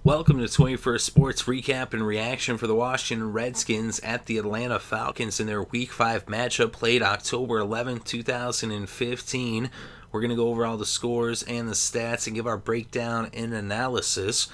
Welcome to 21st Sports Recap and Reaction for the Washington Redskins at the Atlanta Falcons in their Week 5 matchup played October 11, 2015. We're going to go over all the scores and the stats and give our breakdown and analysis.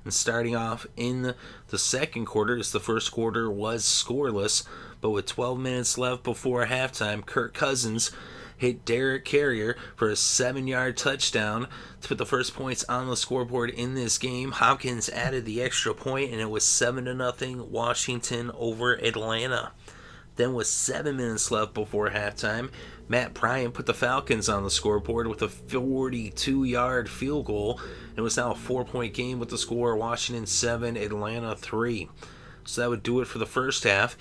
And starting off in the second quarter, as the first quarter was scoreless, but with 12 minutes left before halftime, Kirk Cousins hit Derek Carrier for a 7-yard touchdown to put the first points on the scoreboard in this game. Hopkins added the extra point, and it was 7-0 Washington over Atlanta. Then with 7 minutes left before halftime, Matt Bryant put the Falcons on the scoreboard with a 42-yard field goal. It was now a 4-point game with the score Washington 7, Atlanta 3. So that would do it for the first half.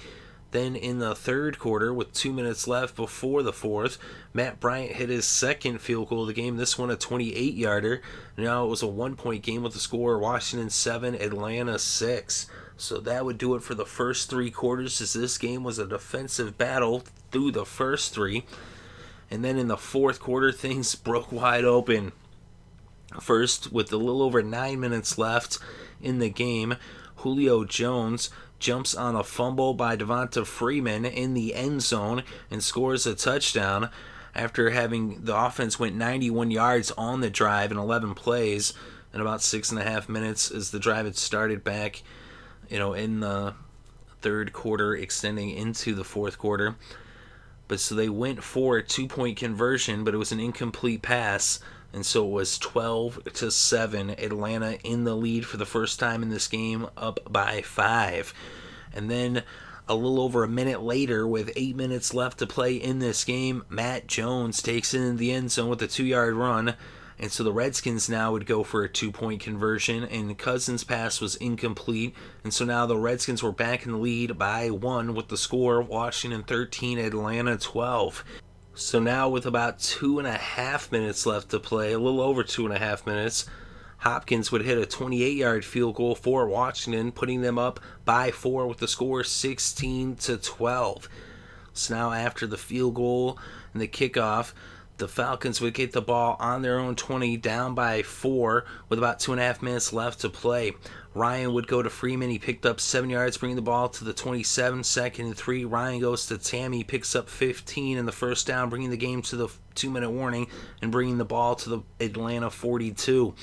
Then in the third quarter, with 2 minutes left before the fourth, Matt Bryant hit his second field goal of the game, this one a 28-yarder. Now it was a 1-point game with the score Washington 7, Atlanta 6. So that would do it for the first three quarters, as this game was a defensive battle through the first three. And then in the fourth quarter, things broke wide open. First, with a little over 9 minutes left in the game, Julio Jones jumps on a fumble by Devonta Freeman in the end zone and scores a touchdown after having the offense went 91 yards on the drive in 11 plays in about 6.5 minutes as the drive had started back, in the third quarter, extending into the fourth quarter. But so they went for a 2-point conversion, but it was an incomplete pass. And so it was 12-7, Atlanta in the lead for the first time in this game, up by 5. And then a little over a minute later, with 8 minutes left to play in this game, Matt Jones takes it in the end zone with a 2-yard run. And so the Redskins now would go for a 2-point conversion, and Cousins' pass was incomplete. And so now the Redskins were back in the lead by 1 with the score Washington 13, Atlanta 12. So now with about 2.5 minutes left to play, a little over 2.5 minutes, Hopkins would hit a 28-yard field goal for Washington, putting them up by 4 with the score 16-12. So now after the field goal and the kickoff, the Falcons would get the ball on their own 20, down by 4 with about 2.5 minutes left to play. Ryan would go to Freeman. He picked up 7 yards, bringing the ball to the 27, 2nd and 3. Ryan goes to Tammy, picks up 15 in the first down, bringing the game to the 2-minute warning and bringing the ball to the Atlanta 42.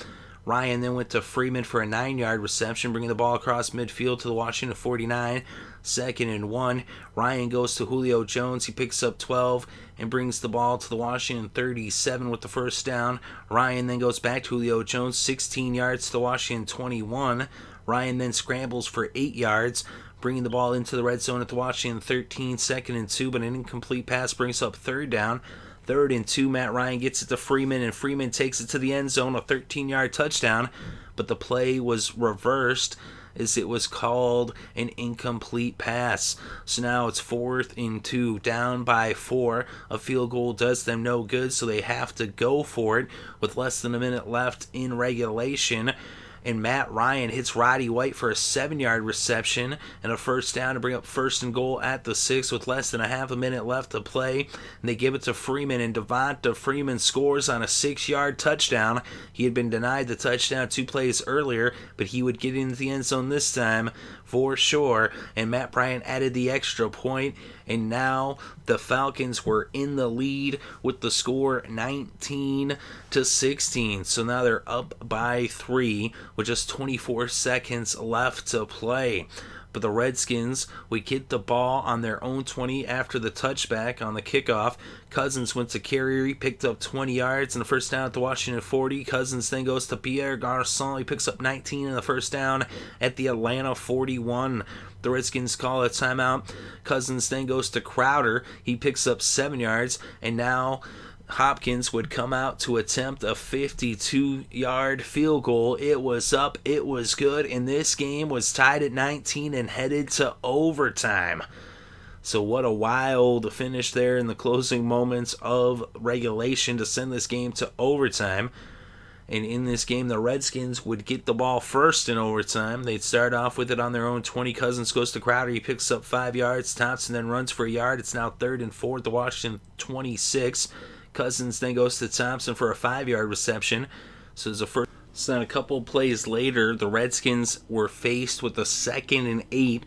Ryan then went to Freeman for a 9-yard reception, bringing the ball across midfield to the Washington 49, 2nd and 1. Ryan goes to Julio Jones. He picks up 12 and brings the ball to the Washington 37 with the first down. Ryan then goes back to Julio Jones, 16 yards to the Washington 21. Ryan then scrambles for 8 yards, bringing the ball into the red zone at the Washington 13, 2nd and 2, but an incomplete pass brings up third down. 3rd and 2, Matt Ryan gets it to Freeman, and Freeman takes it to the end zone, a 13-yard touchdown, but the play was reversed as it was called an incomplete pass. So now it's 4th and 2, down by 4. A field goal does them no good, so they have to go for it with less than a minute left in regulation. And Matt Ryan hits Roddy White for a 7-yard reception and a first down to bring up 1st and goal at the 6 with less than a half a minute left to play. And they give it to Freeman, and Devonta Freeman scores on a 6-yard touchdown. He had been denied the touchdown 2 plays earlier, but he would get into the end zone this time for sure. And Matt Bryant added the extra point, and now the Falcons were in the lead with the score 19-16. So now they're up by 3 with just 24 seconds left to play. But the Redskins would get the ball on their own 20 after the touchback on the kickoff. Cousins went to Carrier. He picked up 20 yards and the first down at the Washington 40. Cousins then goes to Pierre Garçon. He picks up 19 and the first down at the Atlanta 41. The Redskins call a timeout. Cousins then goes to Crowder. He picks up 7 yards, and now Hopkins would come out to attempt a 52-yard field goal. It was up, it was good, and this game was tied at 19 and headed to overtime. So what a wild finish there in the closing moments of regulation to send this game to overtime. And in this game, the Redskins would get the ball first in overtime. They'd start off with it on their own 20. Cousins goes to Crowder. He picks up 5 yards. Thompson then runs for a yard. It's now 3rd and 4 at the Washington 26. Cousins then goes to Thompson for a 5-yard reception. So there's a first. So then a couple plays later, the Redskins were faced with a 2nd and 8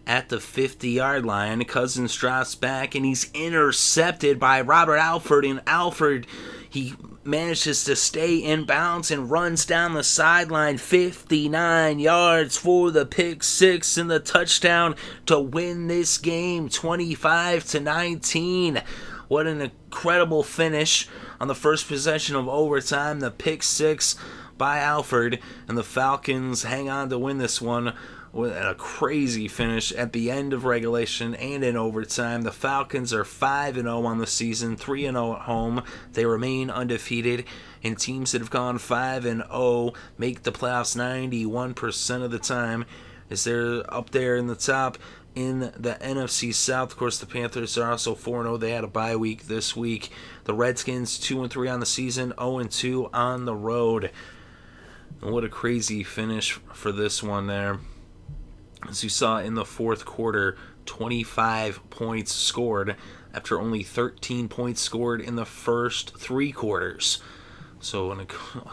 at the 50-yard line. Cousins drops back and he's intercepted by Robert Alford. And Alford, he manages to stay in bounds and runs down the sideline 59 yards for the pick six and the touchdown to win this game 25-19. What an incredible finish on the first possession of overtime. The pick six by Alford, and the Falcons hang on to win this one with a crazy finish at the end of regulation and in overtime. The Falcons are 5-0 on the season, 3-0 at home. They remain undefeated, and teams that have gone 5-0 make the playoffs 91% of the time, as they're up there in the top in the NFC South. Of course, the Panthers are also 4-0. They had a bye week this week. The Redskins 2-3 on the season, 0-2 on the road. And what a crazy finish for this one there. As you saw in the fourth quarter, 25 points scored after only 13 points scored in the first 3 quarters. So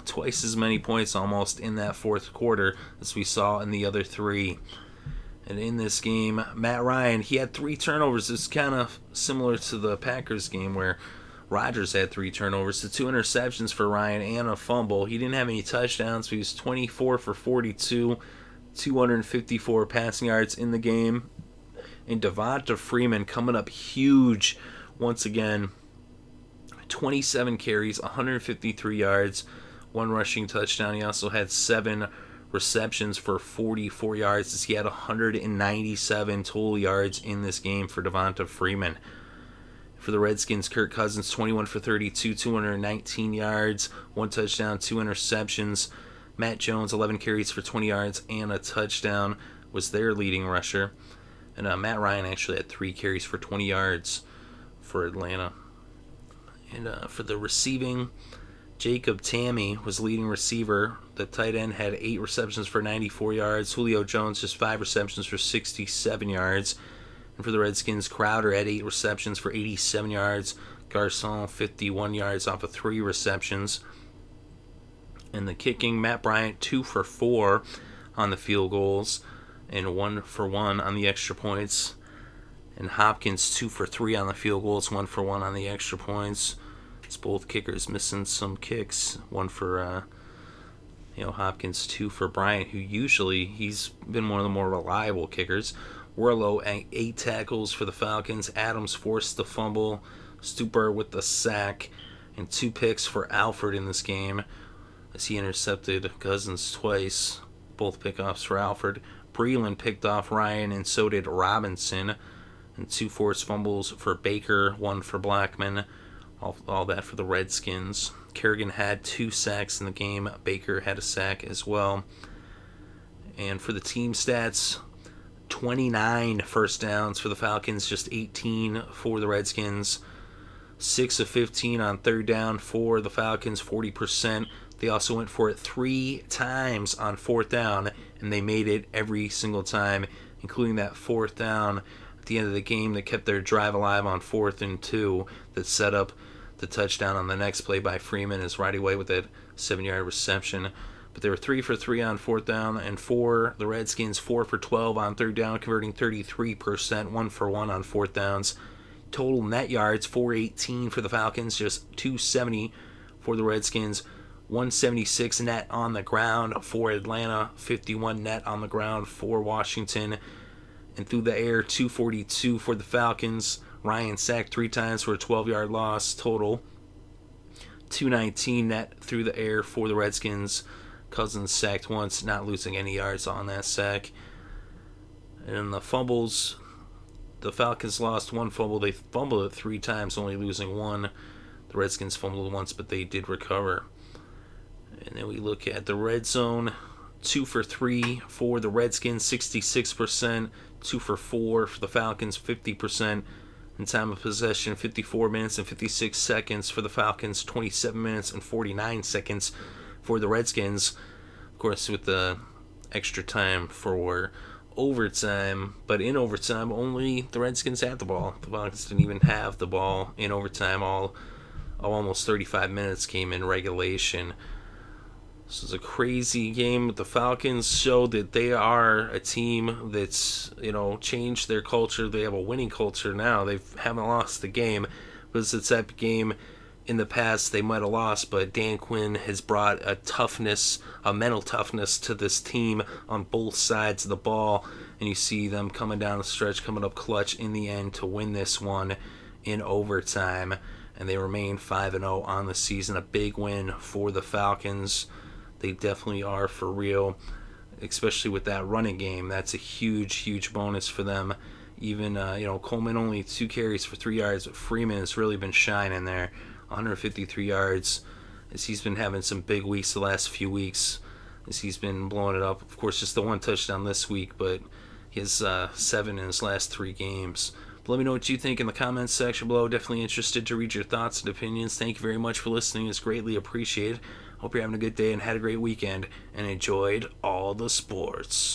twice as many points almost in that fourth quarter as we saw in the other 3. And in this game, Matt Ryan, he had 3 turnovers. It's kind of similar to the Packers game where Rodgers had 3 turnovers, so 2 interceptions for Ryan and a fumble. He didn't have any touchdowns, so he was 24 for 42, 254 passing yards in the game. And Devonta Freeman coming up huge once again. 27 carries, 153 yards, 1 rushing touchdown. He also had 7 receptions for 44 yards, as he had 197 total yards in this game for Devonta Freeman. For the Redskins, Kirk Cousins, 21 for 32, 219 yards, 1 touchdown, 2 interceptions. Matt Jones, 11 carries for 20 yards and a touchdown, was their leading rusher. And Matt Ryan actually had 3 carries for 20 yards for Atlanta. And for the receiving, Jacob Tammy was leading receiver. The tight end had 8 receptions for 94 yards. Julio Jones, just 5 receptions for 67 yards. And for the Redskins, Crowder had 8 receptions for 87 yards. Garcon, 51 yards off of 3 receptions. And the kicking, Matt Bryant, 2 for 4 on the field goals and 1 for 1 on the extra points. And Hopkins, 2 for 3 on the field goals, 1 for 1 on the extra points. It's both kickers missing some kicks. 1 for Hopkins, 2 for Bryant, who usually he's been one of the more reliable kickers. Warlow, 8 tackles for the Falcons. Adams forced the fumble. Stuper with the sack. And 2 picks for Alford in this game, as he intercepted Cousins twice. Both pickoffs for Alford. Breland picked off Ryan, and so did Robinson. And 2 forced fumbles for Baker, 1 for Blackman. All that for the Redskins. Kerrigan had 2 sacks in the game. Baker had a sack as well. And for the team stats, 29 first downs for the Falcons, just 18 for the Redskins. 6 of 15 on third down for the Falcons, 40%. They also went for it 3 times on fourth down, and they made it every single time, including that fourth down at the end of the game that kept their drive alive on 4th and 2 that set up the touchdown on the next play by Freeman, as right away with that 7-yard reception. But they were 3 for 3 on fourth down, and for the Redskins, 4 for 12 on third down, converting 33%, 1 for 1 on fourth downs. Total net yards, 418 for the Falcons, just 270 for the Redskins. 176 net on the ground for Atlanta, 51 net on the ground for Washington. And through the air, 242 for the Falcons. Ryan sacked 3 times for a 12-yard loss total. 219 net through the air for the Redskins. Cousins sacked once, not losing any yards on that sack. And the fumbles, the Falcons lost 1 fumble. They fumbled it 3 times, only losing 1. The Redskins fumbled once, but they did recover. And then we look at the red zone. 2 for 3 for the Redskins, 66%. 2 for 4 for the Falcons, 50%. In time of possession, 54 minutes and 56 seconds for the Falcons, 27 minutes and 49 seconds for the Redskins. Of course, with the extra time for overtime. But in overtime, only the Redskins had the ball. The Falcons didn't even have the ball in overtime. Almost 35 minutes came in regulation. This is a crazy game. The Falcons showed that they are a team that's, changed their culture. They have a winning culture now. They haven't lost the game. But it's a type of game in the past they might have lost, but Dan Quinn has brought a toughness, a mental toughness to this team on both sides of the ball. And you see them coming down the stretch, coming up clutch in the end to win this one in overtime. And they remain 5-0 on the season. A big win for the Falcons. They definitely are for real, especially with that running game. That's a huge, huge bonus for them. Even, Coleman only 2 carries for 3 yards, but Freeman has really been shining there. 153 yards, as he's been having some big weeks the last few weeks, as he's been blowing it up. Of course, just the 1 touchdown this week, but he has 7 in his last 3 games. But let me know what you think in the comments section below. Definitely interested to read your thoughts and opinions. Thank you very much for listening. It's greatly appreciated. Hope you're having a good day and had a great weekend and enjoyed all the sports.